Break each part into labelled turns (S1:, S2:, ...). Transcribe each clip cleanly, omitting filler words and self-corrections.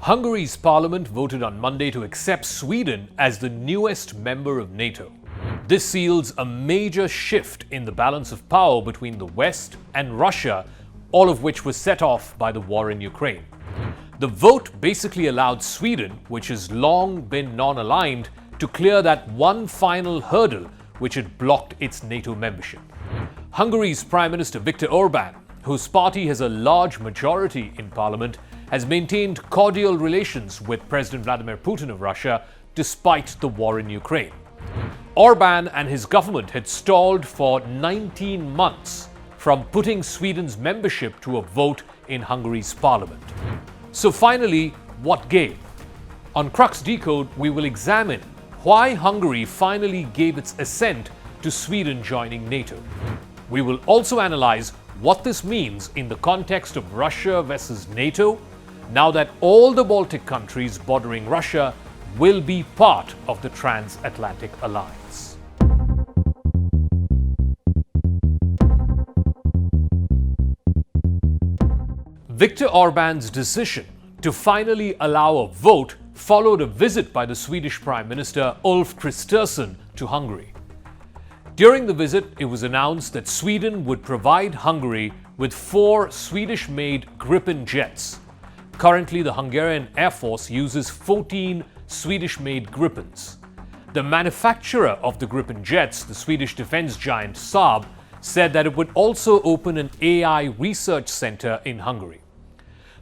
S1: Hungary's parliament voted on Monday to accept Sweden as the newest member of NATO. This seals a major shift in the balance of power between the West and Russia, all of which was set off by the war in Ukraine. The vote basically allowed Sweden, which has long been non-aligned, to clear that one final hurdle which had blocked its NATO membership. Hungary's Prime Minister Viktor Orbán, whose party has a large majority in parliament, has maintained cordial relations with President Vladimir Putin of Russia despite the war in Ukraine. Orbán and his government had stalled for 19 months from putting Sweden's membership to a vote in Hungary's parliament. So finally, what gave? On Crux Decode, we will examine why Hungary finally gave its assent to Sweden joining NATO. We will also analyze what this means in the context of Russia versus NATO, now that all the Baltic countries bordering Russia will be part of the transatlantic alliance. Viktor Orbán's decision to finally allow a vote followed a visit by the Swedish Prime Minister Ulf Kristersson to Hungary. During the visit, it was announced that Sweden would provide Hungary with 4 Swedish-made Gripen jets. Currently, the Hungarian Air Force uses 14 Swedish-made Gripens. The manufacturer of the Gripen jets, the Swedish defense giant Saab, said that it would also open an AI research center in Hungary.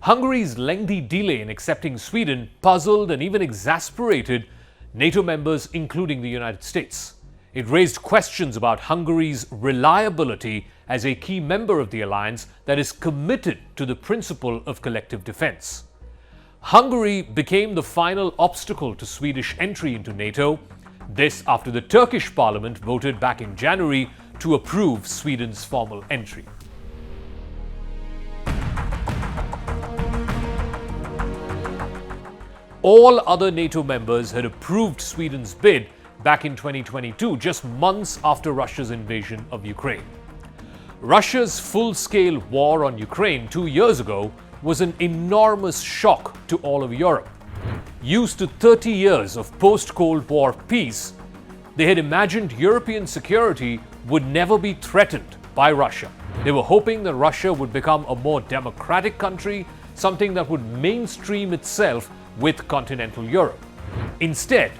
S1: Hungary's lengthy delay in accepting Sweden puzzled and even exasperated NATO members, including the United States. It raised questions about Hungary's reliability as a key member of the alliance that is committed to the principle of collective defense. Hungary became the final obstacle to Swedish entry into NATO, this after the Turkish parliament voted back in January to approve Sweden's formal entry. All other NATO members had approved Sweden's bid back in 2022, just months after Russia's invasion of Ukraine. Russia's full-scale war on Ukraine 2 years ago was an enormous shock to all of Europe. Used to 30 years of post-Cold War peace, they had imagined European security would never be threatened by Russia. They were hoping that Russia would become a more democratic country, something that would mainstream itself with continental Europe. Instead,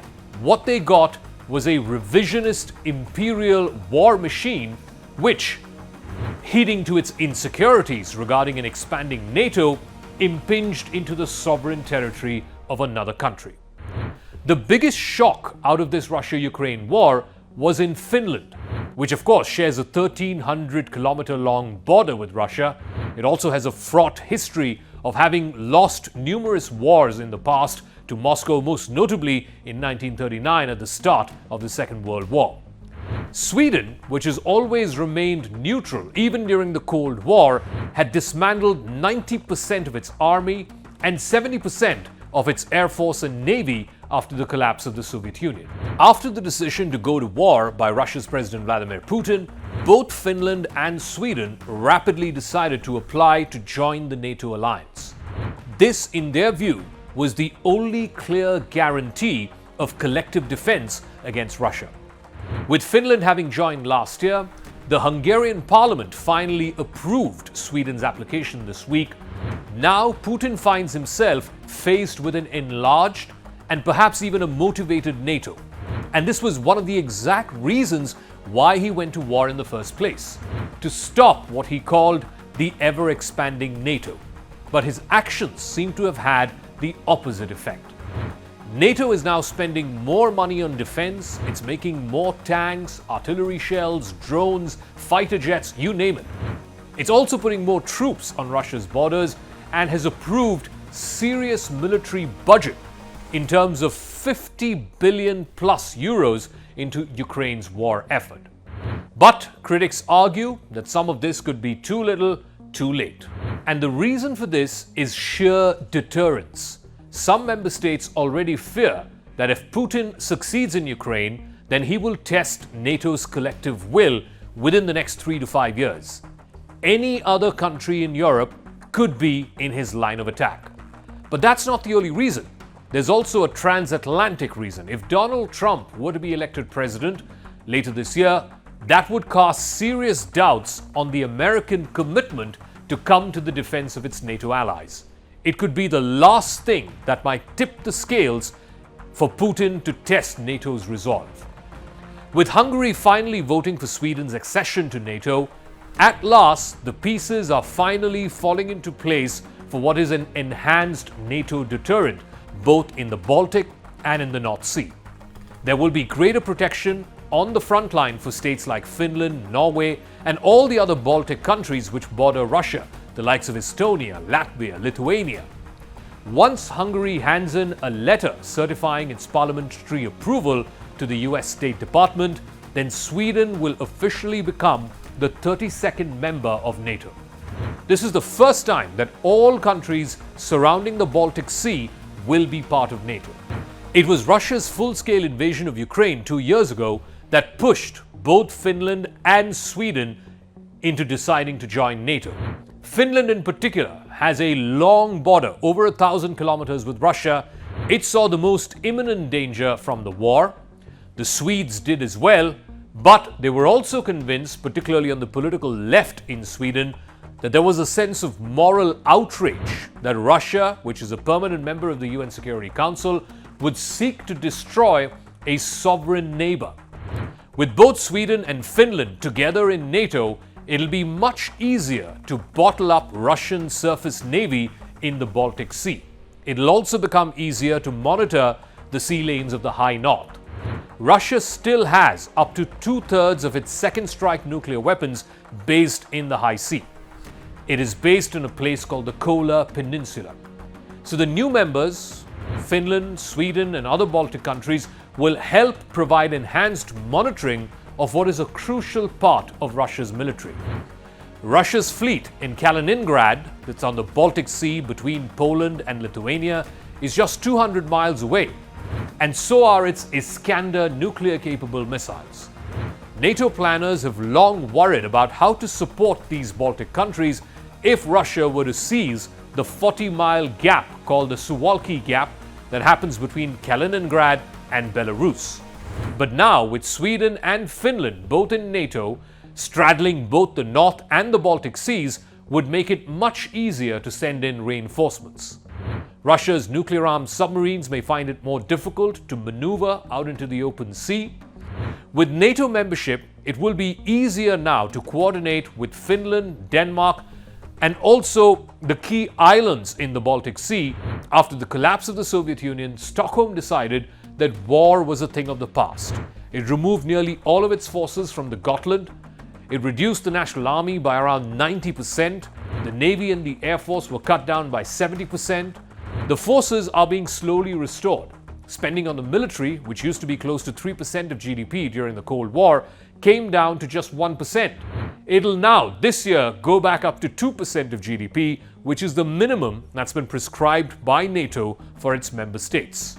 S1: what they got was a revisionist imperial war machine which, heeding to its insecurities regarding an expanding NATO, impinged into the sovereign territory of another country. The biggest shock out of this Russia-Ukraine war was in Finland, which of course shares a 1,300-kilometer-long border with Russia. It also has a fraught history of having lost numerous wars in the past to Moscow, most notably in 1939 at the start of the Second World War. Sweden, which has always remained neutral even during the Cold War, had dismantled 90% of its army and 70% of its air force and navy after the collapse of the Soviet Union. After the decision to go to war by Russia's President Vladimir Putin, both Finland and Sweden rapidly decided to apply to join the NATO alliance. This, in their view, was the only clear guarantee of collective defense against Russia. With Finland having joined last year, the Hungarian parliament finally approved Sweden's application this week. Now Putin finds himself faced with an enlarged and perhaps even a motivated NATO. And this was one of the exact reasons why he went to war in the first place, to stop what he called the ever-expanding NATO. But his actions seem to have had the opposite effect. NATO is now spending more money on defense. It's making more tanks, artillery shells, drones, fighter jets, you name it. It's also putting more troops on Russia's borders and has approved serious military budget in terms of 50 billion plus euros into Ukraine's war effort. But critics argue that some of this could be too little, too late. And the reason for this is sheer deterrence. Some member states already fear that if Putin succeeds in Ukraine, then he will test NATO's collective will within the next 3 to 5 years. Any other country in Europe could be in his line of attack. But that's not the only reason. There's also a transatlantic reason. If Donald Trump were to be elected president later this year, that would cast serious doubts on the American commitment to come to the defense of its NATO allies. It could be the last thing that might tip the scales for Putin to test NATO's resolve. With Hungary finally voting for Sweden's accession to NATO, at last the pieces are finally falling into place for what is an enhanced NATO deterrent, both in the Baltic and in the North Sea. There will be greater protection on the front line for states like Finland, Norway, and all the other Baltic countries which border Russia, the likes of Estonia, Latvia, Lithuania. Once Hungary hands in a letter certifying its parliamentary approval to the US State Department, then Sweden will officially become the 32nd member of NATO. This is the first time that all countries surrounding the Baltic Sea will be part of NATO. It was Russia's full-scale invasion of Ukraine 2 years ago that pushed both Finland and Sweden into deciding to join NATO. Finland in particular has a long border, over 1,000 kilometers with Russia. It saw the most imminent danger from the war. The Swedes did as well, but they were also convinced, particularly on the political left in Sweden, that there was a sense of moral outrage that Russia, which is a permanent member of the UN Security Council, would seek to destroy a sovereign neighbor. With both Sweden and Finland together in NATO, it'll be much easier to bottle up Russian surface navy in the Baltic Sea. It'll also become easier to monitor the sea lanes of the High North. Russia still has up to 2/3 of its second strike nuclear weapons based in the High Sea. It is based in a place called the Kola Peninsula. So the new members, Finland, Sweden, and other Baltic countries, will help provide enhanced monitoring of what is a crucial part of Russia's military. Russia's fleet in Kaliningrad, that's on the Baltic Sea between Poland and Lithuania, is just 200 miles away, and so are its Iskander nuclear-capable missiles. NATO planners have long worried about how to support these Baltic countries if Russia were to seize the 40-mile gap called the Suwalki Gap that happens between Kaliningrad and Belarus. But now, with Sweden and Finland both in NATO, straddling both the North and the Baltic Seas would make it much easier to send in reinforcements. Russia's nuclear-armed submarines may find it more difficult to maneuver out into the open sea. With NATO membership, it will be easier now to coordinate with Finland, Denmark, and also the key islands in the Baltic Sea. After the collapse of the Soviet Union, Stockholm decided that war was a thing of the past. It removed nearly all of its forces from the Gotland. It reduced the National Army by around 90%. The Navy and the Air Force were cut down by 70%. The forces are being slowly restored. Spending on the military, which used to be close to 3% of GDP during the Cold War, came down to just 1%. It'll now, this year, go back up to 2% of GDP, which is the minimum that's been prescribed by NATO for its member states.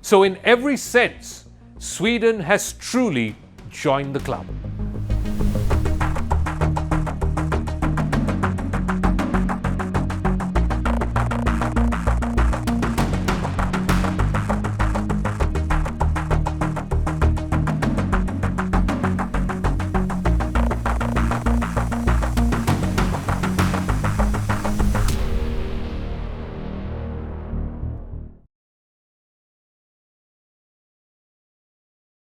S1: So in every sense, Sweden has truly joined the club.